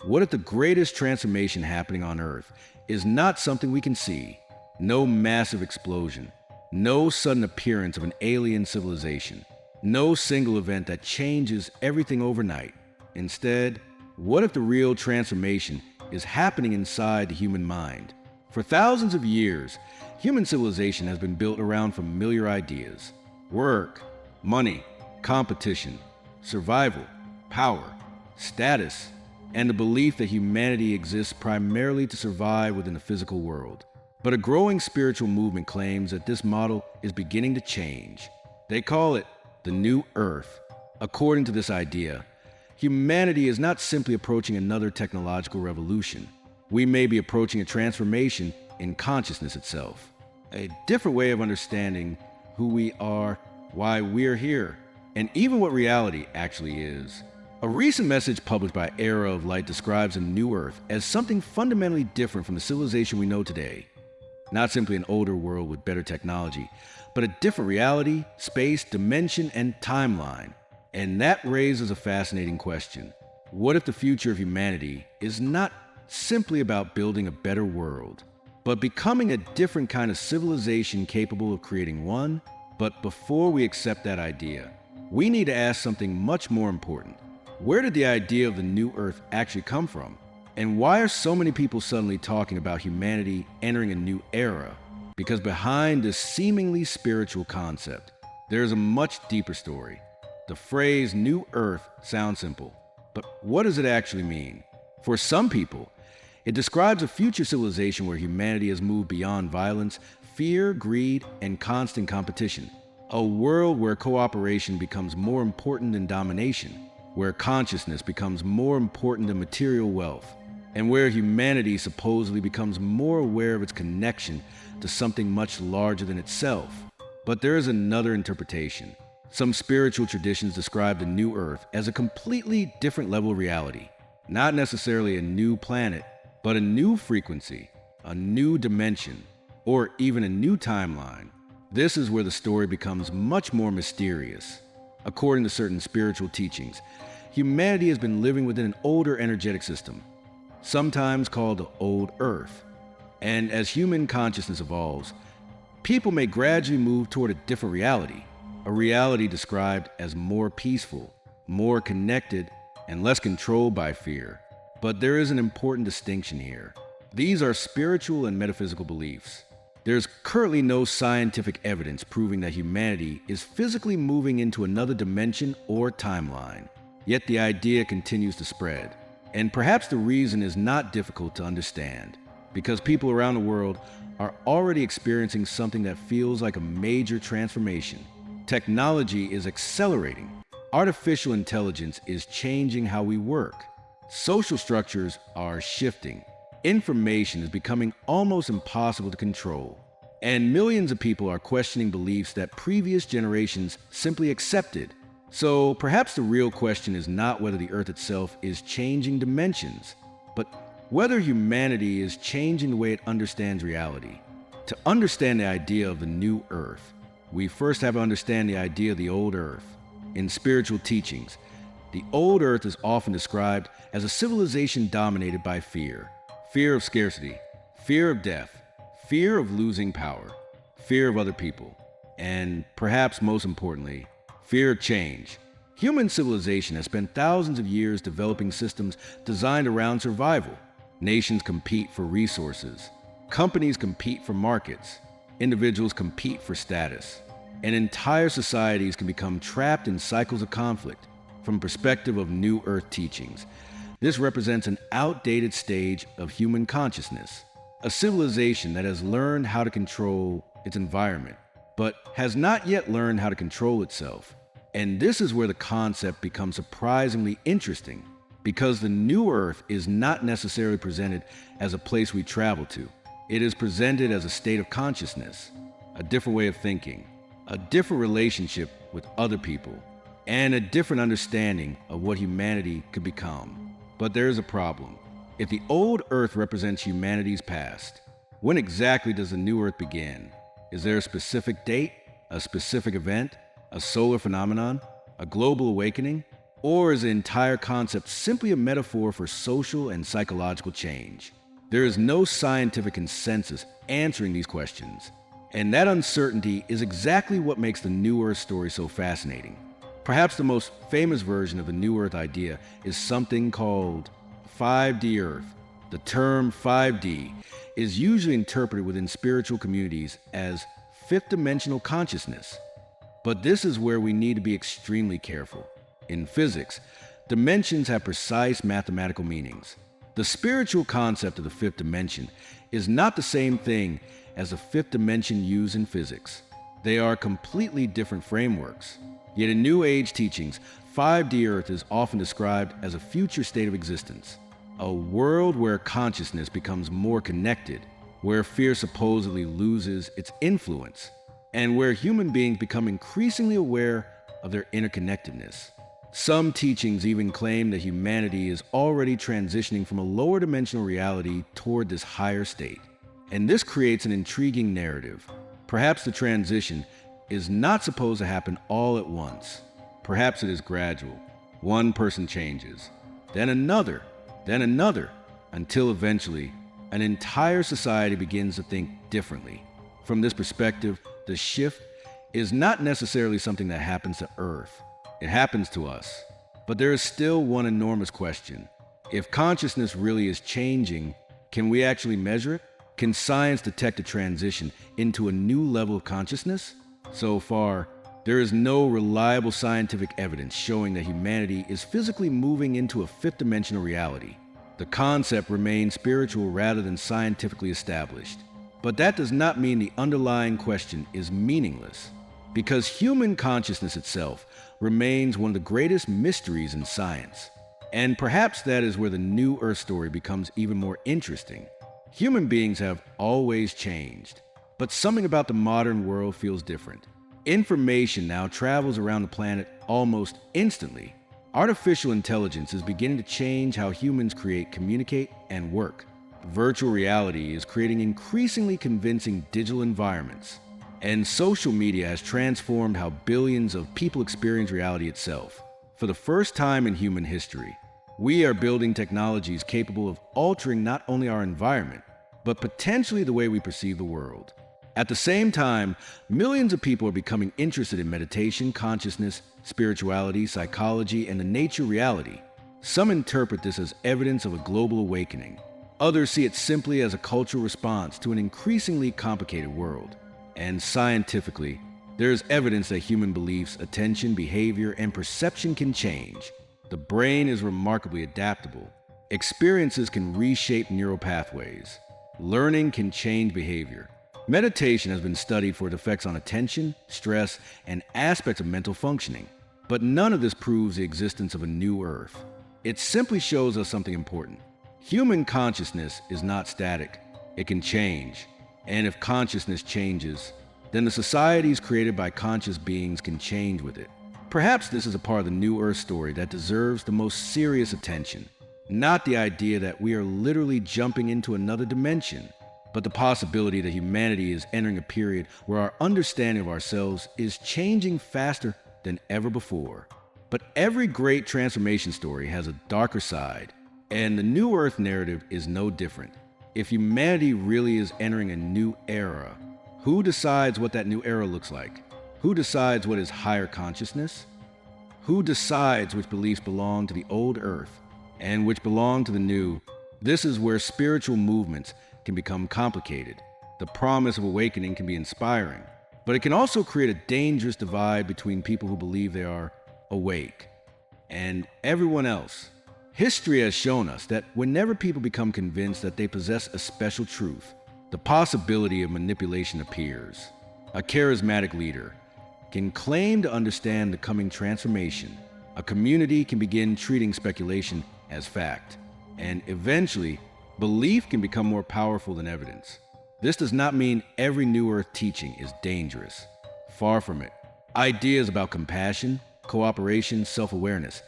what if the greatest transformation happening on Earth is not something we can see? No massive explosion, no sudden appearance of an alien civilization, no single event that changes everything overnight. Instead, what if the real transformation is happening inside the human mind? For thousands of years, human civilization has been built around familiar ideas: work, money, competition, survival, power, status, and the belief that humanity exists primarily to survive within the physical world. But a growing spiritual movement claims that this model is beginning to change. They call it the New Earth. According to this idea, humanity is not simply approaching another technological revolution. We may be approaching a transformation in consciousness itself, a different way of understanding who we are, why we're here, and even what reality actually is. A recent message published by Era of Light describes a new Earth as something fundamentally different from the civilization we know today. Not simply an older world with better technology, but a different reality, space, dimension, and timeline. And that raises a fascinating question. What if the future of humanity is not simply about building a better world, but becoming a different kind of civilization capable of creating one? But before we accept that idea, we need to ask something much more important. Where did the idea of the New Earth actually come from? And why are so many people suddenly talking about humanity entering a new era? Because behind this seemingly spiritual concept, there is a much deeper story. The phrase New Earth sounds simple, but what does it actually mean? For some people, it describes a future civilization where humanity has moved beyond violence, fear, greed, and constant competition. A world where cooperation becomes more important than domination, where consciousness becomes more important than material wealth, and where humanity supposedly becomes more aware of its connection to something much larger than itself. But there is another interpretation. Some spiritual traditions describe the New Earth as a completely different level of reality. Not necessarily a new planet, but a new frequency, a new dimension, or even a new timeline. This is where the story becomes much more mysterious. According to certain spiritual teachings, humanity has been living within an older energetic system, sometimes called the Old Earth. And as human consciousness evolves, people may gradually move toward a different reality, a reality described as more peaceful, more connected, and less controlled by fear. But there is an important distinction here. These are spiritual and metaphysical beliefs. There's currently no scientific evidence proving that humanity is physically moving into another dimension or timeline. Yet the idea continues to spread. And perhaps the reason is not difficult to understand, because people around the world are already experiencing something that feels like a major transformation. Technology is accelerating. Artificial intelligence is changing how we work. Social structures are shifting. Information is becoming almost impossible to control. And millions of people are questioning beliefs that previous generations simply accepted. So perhaps the real question is not whether the Earth itself is changing dimensions, but whether humanity is changing the way it understands reality. To understand the idea of the New Earth, we first have to understand the idea of the Old Earth. In spiritual teachings, the Old Earth is often described as a civilization dominated by fear. Fear of scarcity, fear of death, fear of losing power, fear of other people, and perhaps most importantly, fear of change. Human civilization has spent thousands of years developing systems designed around survival. Nations compete for resources. Companies compete for markets. Individuals compete for status. And entire societies can become trapped in cycles of conflict. From the perspective of New Earth teachings, this represents an outdated stage of human consciousness, a civilization that has learned how to control its environment, but has not yet learned how to control itself. And this is where the concept becomes surprisingly interesting, because the New Earth is not necessarily presented as a place we travel to. It is presented as a state of consciousness, a different way of thinking, a different relationship with other people, and a different understanding of what humanity could become. But there is a problem. If the Old Earth represents humanity's past, when exactly does the New Earth begin? Is there a specific date, a specific event, a solar phenomenon, a global awakening? Or is the entire concept simply a metaphor for social and psychological change? There is no scientific consensus answering these questions, and that uncertainty is exactly what makes the New Earth story so fascinating. Perhaps the most famous version of the New Earth idea is something called 5D Earth. The term 5D is usually interpreted within spiritual communities as fifth dimensional consciousness. But this is where we need to be extremely careful. In physics, dimensions have precise mathematical meanings. The spiritual concept of the fifth dimension is not the same thing as the fifth dimension used in physics. They are completely different frameworks. Yet in New Age teachings, 5D Earth is often described as a future state of existence, a world where consciousness becomes more connected, where fear supposedly loses its influence, and where human beings become increasingly aware of their interconnectedness. Some teachings even claim that humanity is already transitioning from a lower dimensional reality toward this higher state. And this creates an intriguing narrative. Perhaps the transition is not supposed to happen all at once. Perhaps it is gradual. One person changes, then another, until eventually an entire society begins to think differently. From this perspective, the shift is not necessarily something that happens to Earth. It happens to us. But there is still one enormous question. If consciousness really is changing, can we actually measure it? Can science detect a transition into a new level of consciousness? So far, there is no reliable scientific evidence showing that humanity is physically moving into a fifth dimensional reality. The concept remains spiritual rather than scientifically established. But that does not mean the underlying question is meaningless, because human consciousness itself remains one of the greatest mysteries in science. And perhaps that is where the New Earth story becomes even more interesting. Human beings have always changed, but something about the modern world feels different. Information now travels around the planet almost instantly. Artificial intelligence is beginning to change how humans create, communicate, and work. Virtual reality is creating increasingly convincing digital environments. And social media has transformed how billions of people experience reality itself. For the first time in human history, we are building technologies capable of altering not only our environment, but potentially the way we perceive the world. At the same time, millions of people are becoming interested in meditation, consciousness, spirituality, psychology, and the nature reality. Some interpret this as evidence of a global awakening. Others see it simply as a cultural response to an increasingly complicated world. And scientifically, there is evidence that human beliefs, attention, behavior, and perception can change. The brain is remarkably adaptable. Experiences can reshape neural pathways. Learning can change behavior. Meditation has been studied for its effects on attention, stress, and aspects of mental functioning. But none of this proves the existence of a new Earth. It simply shows us something important. Human consciousness is not static. It can change. And if consciousness changes, then the societies created by conscious beings can change with it. Perhaps this is a part of the New Earth story that deserves the most serious attention. Not the idea that we are literally jumping into another dimension, but the possibility that humanity is entering a period where our understanding of ourselves is changing faster than ever before. But every great transformation story has a darker side, and the New Earth narrative is no different. If humanity really is entering a new era, who decides what that new era looks like? Who decides what is higher consciousness? Who decides which beliefs belong to the old Earth and which belong to the new? This is where spiritual movements can become complicated. The promise of awakening can be inspiring, but it can also create a dangerous divide between people who believe they are awake and everyone else. History has shown us that whenever people become convinced that they possess a special truth, the possibility of manipulation appears. A charismatic leader can claim to understand the coming transformation. A community can begin treating speculation as fact, and eventually, belief can become more powerful than evidence. This does not mean every New Earth teaching is dangerous. Far from it. Ideas about compassion, cooperation, self-awareness,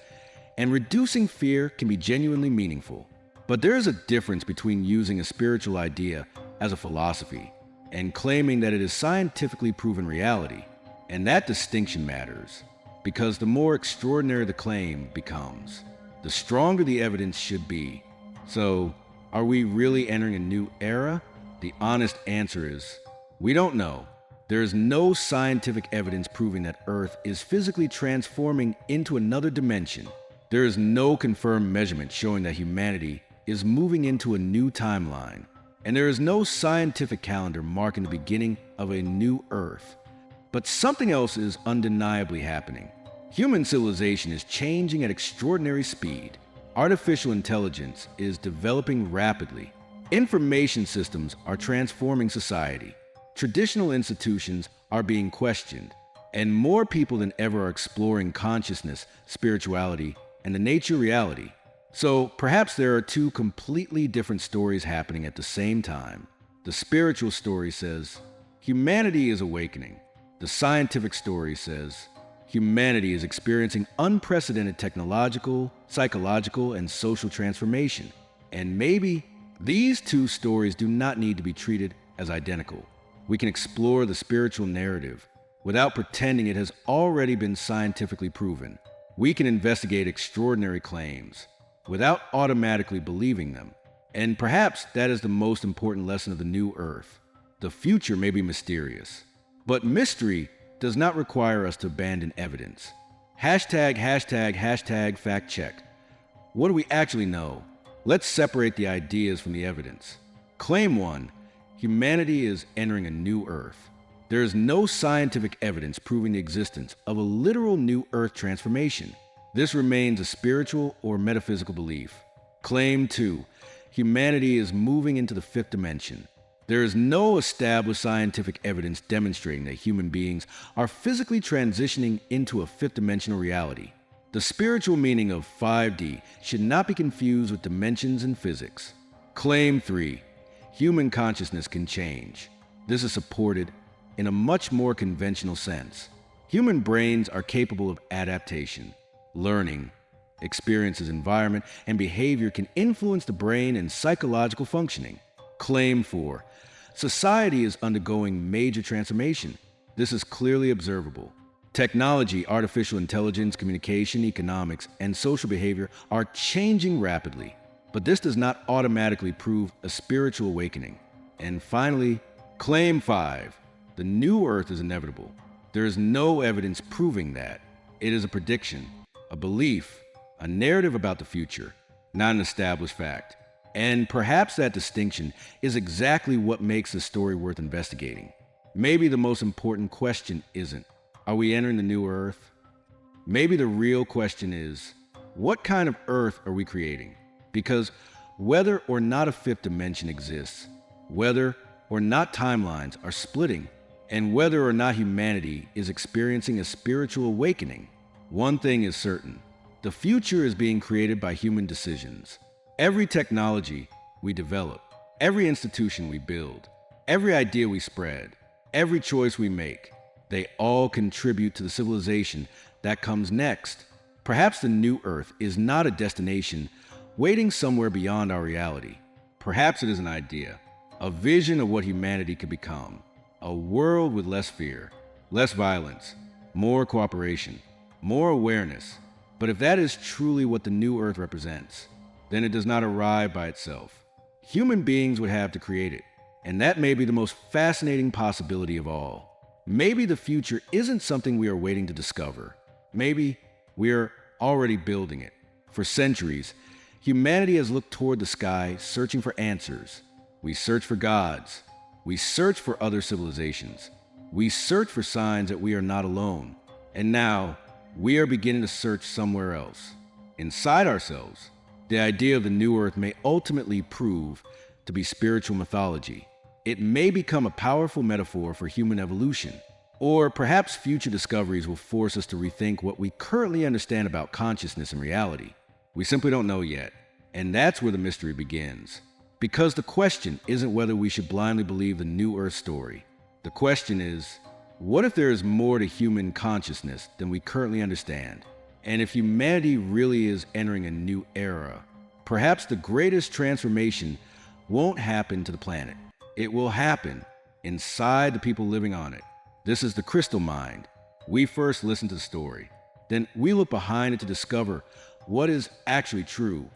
and reducing fear can be genuinely meaningful. But there is a difference between using a spiritual idea as a philosophy and claiming that it is scientifically proven reality, and that distinction matters. because the more extraordinary the claim becomes, the stronger the evidence should be. So, are we really entering a new era? The honest answer is, we don't know. There is no scientific evidence proving that Earth is physically transforming into another dimension. There is no confirmed measurement showing that humanity is moving into a new timeline. And there is no scientific calendar marking the beginning of a new Earth. But something else is undeniably happening. Human civilization is changing at extraordinary speed. Artificial intelligence is developing rapidly. Information systems are transforming society. Traditional institutions are being questioned. And more people than ever are exploring consciousness, spirituality, and the nature reality. So perhaps there are two completely different stories happening at the same time. The spiritual story says, humanity is awakening. The scientific story says, humanity is experiencing unprecedented technological, psychological, and social transformation. And maybe these two stories do not need to be treated as identical. We can explore the spiritual narrative without pretending it has already been scientifically proven. We can investigate extraordinary claims without automatically believing them. And perhaps that is the most important lesson of the new Earth. The future may be mysterious, but mystery does not require us to abandon evidence. Hashtag fact checked. What do we actually know? Let's separate the ideas from the evidence. Claim 1. Humanity is entering a new Earth. There is no scientific evidence proving the existence of a literal new Earth transformation. This remains a spiritual or metaphysical belief. Claim 2. Humanity is moving into the fifth dimension. There is no established scientific evidence demonstrating that human beings are physically transitioning into a fifth-dimensional reality. The spiritual meaning of 5D should not be confused with dimensions in physics. Claim 3. Human consciousness can change. This is supported in a much more conventional sense. Human brains are capable of adaptation. Learning, experiences, environment, and behavior can influence the brain and psychological functioning. Claim 4. Society is undergoing major transformation. This is clearly observable. Technology, artificial intelligence, communication, economics, and social behavior are changing rapidly. But this does not automatically prove a spiritual awakening. And finally, Claim 5. The new Earth is inevitable. There is no evidence proving that. It is a prediction, a belief, a narrative about the future, not an established fact. And perhaps that distinction is exactly what makes the story worth investigating. Maybe the most important question isn't, are we entering the new Earth? Maybe the real question is, what kind of Earth are we creating? Because whether or not a fifth dimension exists, whether or not timelines are splitting, and whether or not humanity is experiencing a spiritual awakening, one thing is certain. The future is being created by human decisions. Every technology we develop, every institution we build, every idea we spread, every choice we make, they all contribute to the civilization that comes next. Perhaps the new Earth is not a destination waiting somewhere beyond our reality. Perhaps it is an idea, a vision of what humanity could become, a world with less fear, less violence, more cooperation, more awareness. But if that is truly what the new Earth represents, then it does not arrive by itself. Human beings would have to create it, and that may be the most fascinating possibility of all. Maybe the future isn't something we are waiting to discover. Maybe we are already building it. For centuries, humanity has looked toward the sky, searching for answers. We search for gods. We search for other civilizations. We search for signs that we are not alone. And now, we are beginning to search somewhere else, inside ourselves. The idea of the new Earth may ultimately prove to be spiritual mythology. It may become a powerful metaphor for human evolution. Or perhaps future discoveries will force us to rethink what we currently understand about consciousness and reality. We simply don't know yet. And that's where the mystery begins. Because the question isn't whether we should blindly believe the new Earth story. The question is, what if there is more to human consciousness than we currently understand? And if humanity really is entering a new era, perhaps the greatest transformation won't happen to the planet. It will happen inside the people living on it. This is the Crystal Mind. We first listen to the story. then we look behind it to discover what is actually true.